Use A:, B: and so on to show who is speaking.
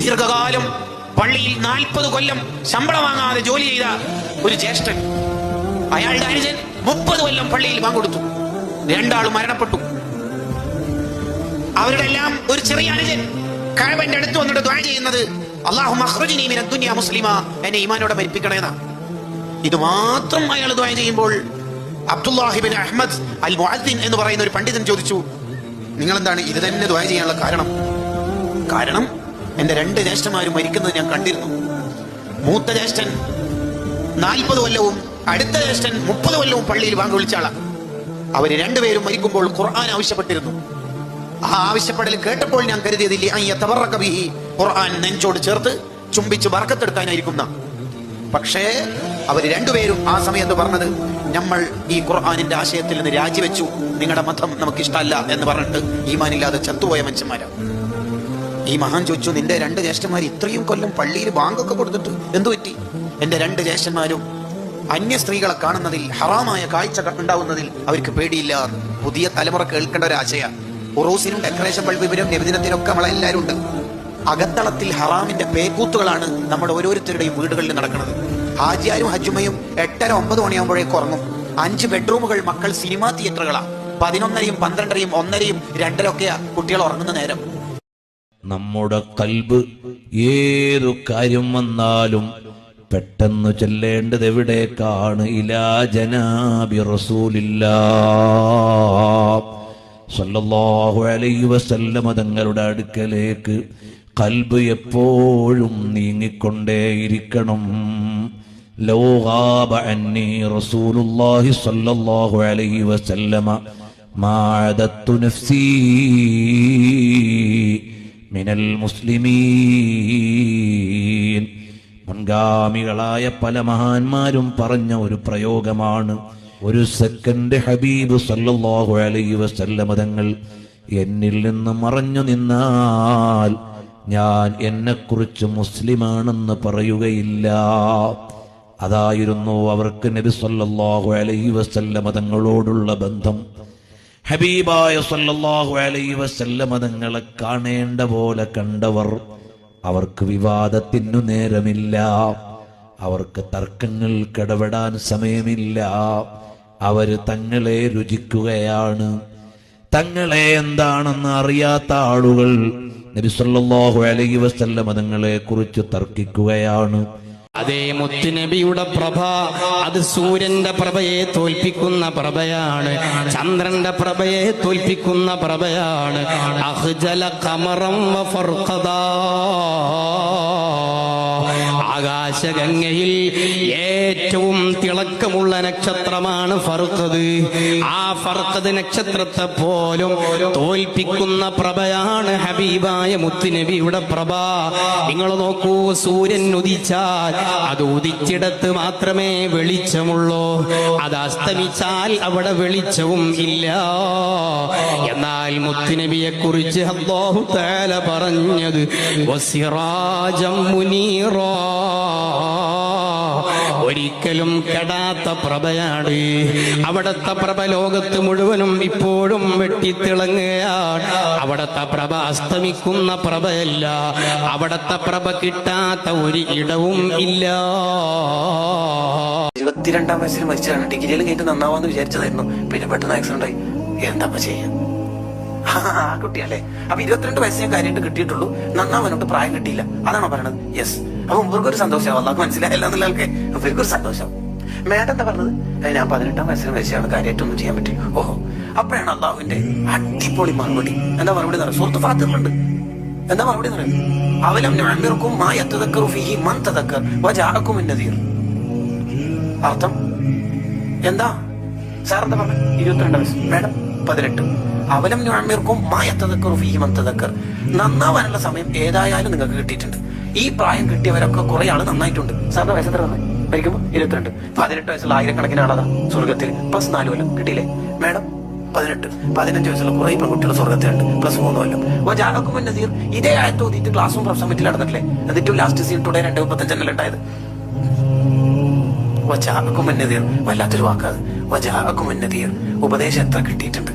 A: ദീർഘകാലം പള്ളിയിൽ 40 കൊല്ലം ശമ്പളം വാങ്ങാതെ ജോലി ചെയ്ത ഒരു ജ്യേഷ്ഠൻ, അയാളുടെ അനുജൻ 30 കൊല്ലം പള്ളിയിൽ പങ്കെടുത്തു. രണ്ടാളും മരണപ്പെട്ടു. അവരുടെ എല്ലാം ഒരു ചെറിയ അനുജൻ കഅബയുടെ അടുത്ത് വന്നിട്ട് ദുആ ചെയ്യുന്നത് അല്ലാഹുമ്മ അഖ്റിജ്നി മിനദ് ദുനിയ മുസ്ലിമ, എന്നെ ഈമാനോടെ മരിപ്പിക്കണേന്നാ. ഇത് മാത്രം അയാൾ ദുആ ചെയ്യുമ്പോൾ അബ്ദുല്ലാഹി ഇബ്നു അഹ്മദ് അൽ മുഅദ്ദിൻ എന്ന് പറയുന്ന ഒരു പണ്ഡിതൻ ചോദിച്ചു, നിങ്ങൾ എന്താണ് ഇത് തന്നെ ദുആ ചെയ്യാനുള്ള കാരണം? കാരണം എന്റെ 2 ജ്യേഷ്ഠന്മാരും മരിക്കുന്നത് ഞാൻ കണ്ടിരുന്നു. മൂത്ത ജ്യേഷ്ഠൻ 40 കൊല്ലവും അടുത്ത ജ്യേഷ്ഠൻ 30 കൊല്ലവും പള്ളിയിൽ വാങ്ങി വിളിച്ചാളാ. അവര് രണ്ടുപേരും മരിക്കുമ്പോൾ ഖുർആൻ ആവശ്യപ്പെട്ടിരുന്നു. ആ ആവശ്യപ്പെടൽ കേട്ടപ്പോൾ ഞാൻ കരുതിയതില്ലേ ഖുർആൻ നെഞ്ചോട് ചേർത്ത് ചുംബിച്ച് ബർക്കത്തെടുക്കാനായിരിക്കും. പക്ഷേ അവര് രണ്ടുപേരും ആ സമയത്ത് പറഞ്ഞത്, നമ്മൾ ഈ ഖുർആനിന്റെ ആശയത്തിൽ നിന്ന് രാജിവെച്ചു, നിങ്ങളുടെ മതം നമുക്ക് ഇഷ്ടമല്ല എന്ന് പറഞ്ഞിട്ട് ഈമാനില്ലാതെ ചത്തുപോയ മനുഷ്യന്മാരാ. ഈ മഹാൻ ചോദിച്ചു, നിന്റെ 2 ജ്യേഷ്ഠന്മാർ ഇത്രയും കൊല്ലം പള്ളിയിൽ ബാങ്കൊക്കെ കൊടുത്തിട്ട് എന്തു പറ്റി? എന്റെ 2 ജ്യേഷ്ഠന്മാരും അന്യ സ്ത്രീകളെ കാണുന്നതിൽ, ഹറാമായ കാഴ്ച ഉണ്ടാവുന്നതിൽ അവർക്ക് പേടിയില്ല. പുതിയ തലമുറ കേൾക്കേണ്ട ഒരു ആശയ. ഉറൂസിനും ഡെക്കറേഷൻ ബൾബിനും നബിദിനത്തിനൊക്കെ നമ്മളെല്ലാവരും ഉണ്ട്. അകത്തളത്തിൽ ഹറാമിന്റെ പേക്കൂത്തുകളാണ് നമ്മുടെ ഓരോരുത്തരുടെയും വീടുകളിൽ നടക്കുന്നത്. ഹാജിയാരും ഹജ്ജുമയും 8:30-9 മണിയാകുമ്പോഴേക്ക് ഉറങ്ങും. 5 ബെഡ്റൂമുകൾ മക്കൾ സിനിമാ തിയേറ്ററുകളാണ്. 11:30, 12:30, 1:30, 2:00 കുട്ടികൾ ഉറങ്ങുന്ന നേരം.
B: നമ്മുടെ ഖൽബ് ഏതു കാര്യം വന്നാലും പെട്ടെന്ന് ചെല്ലേണ്ടത് എവിടേക്കാണ്? ഇലാ ജനാബി റസൂലില്ലാഹ് സ്വല്ലല്ലാഹു അലൈഹി വസല്ലം തങ്ങളുടെ അടുക്കലേക്ക് ഖൽബ് എപ്പോഴും നീങ്ങിക്കൊണ്ടേയിരിക്കണം. ലൗ ഗാബ അന്നി റസൂലുള്ളാഹി സ്വല്ലല്ലാഹു അലൈഹി വസല്ലമ മാ അദത്തു നഫ്സി മിനൽ മുസ്ലിമീൻ. മുൻഗാമികളായ പല മഹാന്മാരും പറഞ്ഞ ഒരു പ്രയോഗമാണ്. ഒരു സെക്കൻഡ് ഹബീബ് സല്ലല്ലാഹു അലൈഹി വസല്ലം തങ്ങൾ എന്നിൽ നിന്ന് മറഞ്ഞു നിന്നാൽ ഞാൻ എന്നെക്കുറിച്ച് മുസ്ലിമാണെന്ന് പറയുകയില്ല. അതായിരുന്നു അവർക്ക് നബി സല്ലല്ലാഹു അലൈഹി വസല്ലം തങ്ങളോടുള്ള ബന്ധം. ഹബീബായ സല്ലല്ലാഹു അലൈഹി വസല്ലം തങ്ങളെ കാണേണ്ട പോലെ കണ്ടവർ, അവർക്ക് വിവാദത്തിനു നേരമില്ല, അവർക്ക് തർക്കങ്ങൾ ഇടപെടാൻ സമയമില്ല. അവര് തങ്ങളെ രുചിക്കുകയാണ്. തങ്ങളെ എന്താണെന്ന് അറിയാത്ത ആളുകൾ നബി സല്ലല്ലാഹു അലൈഹി വസല്ലം തങ്ങളെ കുറിച്ച് തർക്കിക്കുകയാണ്.
C: അതേ മുത്തുനബിയുടെ പ്രഭ, അത് സൂര്യന്റെ പ്രഭയെ തോൽപ്പിക്കുന്ന പ്രഭയാണ്, ചന്ദ്രന്റെ പ്രഭയെ തോൽപ്പിക്കുന്ന പ്രഭയാണ്. അഹ്ജല ഖമറം വ ഫർഖദാ, ആകാശഗംഗയിൽ ഏറ്റവും തിളക്കമുള്ള നക്ഷത്രമാണ് ഫർഖദ്. ആ ഫർഖദ് നക്ഷത്രത്തെ പോലും തോൽപ്പിക്കുന്ന പ്രഭയാണ് ഹബീബായ മുത്തുനബിയുടെ പ്രഭ. നിങ്ങൾ നോക്കൂ, സൂര്യൻ ഉദിച്ചാൽ അത് ഉദിച്ചിടത്ത് മാത്രമേ വെളിച്ചമുള്ളൂ, അത് അസ്തമിച്ചാൽ അവിടെ വെളിച്ചവും ഇല്ല. എന്നാൽ മുത്തുനബിയെ കുറിച്ച് അല്ലാഹു തആല പറഞ്ഞത് വസിറാജം മുനീറാ, ഒരിക്കലും കെടാത്ത പ്രഭയാണ്. അവിടത്തെ പ്രഭ ലോകത്ത് മുഴുവനും ഇപ്പോഴും വെട്ടിത്തിളങ്ങുകയാണ്. അവിടത്തെ പ്രഭ അസ്തമിക്കുന്ന പ്രഭയല്ല, അവിടത്തെ പ്രഭ കിട്ടാത്ത ഒരു ഇടവും ഇല്ല.
A: 22-ാം വയസ്സിൽ മരിച്ചാണ്. ഡിഗ്രിയിൽ കേട്ട് നന്നാവാന്ന് വിചാരിച്ചതായിരുന്നു, പിന്നെ പെട്ടെന്ന് ആക്സിഡന്റ് ആയി. എന്താ ചെയ്യാ? ആ കുട്ടിയല്ലേ. അപ്പൊ 22 വയസ്സ് ഞാൻ കാര്യമായിട്ട് കിട്ടിയിട്ടുള്ളൂ, നന്നാവാനോട്ട് പ്രായം കിട്ടിയില്ല. അതാണോ പറയണത്? യെസ്. അപ്പൊ ഇവർക്കൊരു സന്തോഷം, അല്ലാഹ് മനസ്സിലായില്ല എന്നുള്ള ആൾക്ക് ഇവർക്കൊരു സന്തോഷം. മേഡം എന്താ പറഞ്ഞത്? ഞാൻ 18-ാം വയസ്സിൽ മരിച്ചാണ്, കാര്യമായിട്ടൊന്നും ചെയ്യാൻ പറ്റി. ഓഹോ, അപ്പോഴാണ് അള്ളാഹുവിന്റെ അടിപൊളി മറുപടി. എന്താ മറുപടി? സൂറത്ത് ഫാത്തിഹയിലുണ്ട്. എന്താ മറുപടി? അവലം നുഅമ്മിറുക്കും മാ യതദക്കറു ഫീഹി മൻ തദക്കർ വജാഅകും അൻ-നദീർ. അർത്ഥം എന്താ? സാർ എന്താ പറഞ്ഞത്? 22 വയസ്സ്, മേഡം 18. അവലം നുഅമ്മിറുക്കും മാ യതദക്കറു ഫീഹി മൻ തദക്കർ. നന്നാവാനുള്ള സമയം ഏതായാലും നിങ്ങൾക്ക് കിട്ടിയിട്ടുണ്ട്. ഈ പ്രായം കിട്ടിയവരൊക്കെ കുറെ ആള് നന്നായിട്ടുണ്ട്. സാറിന്റെ വയസ്സ് എത്ര നന്നായി? മരിക്കുമ്പോൾ 22. 18 വയസ്സുള്ള ആയിരക്കണക്കിന് ആളതാ സ്വർഗത്തിൽ. പ്ലസ് 4 കൊല്ലം കിട്ടിയില്ലേ മേഡം? 18. 15 വയസ്സുള്ള കുറെ പെൺകുട്ടികൾ സ്വർഗത്തിലുണ്ട്, പ്ലസ് 3 കൊല്ലം. വജാഅകും അൻ-നദീർ. ഇതേ ആയത്ത് ഓതിയിട്ട് ക്ലാസ്സും പ്രസംഗത്തിൽ നടന്നിട്ടില്ലേ? എന്നിട്ട് ലാസ്റ്റ് സീൻ ടുഡേ 2:35 ഉണ്ടായത്. വജാഅകും അൻ-നദീർ, വല്ലാത്തൊരു വാക്കാത്. വജാഅകും അൻ-നദീർ, ഉപദേശം എത്ര കിട്ടിയിട്ടുണ്ട്.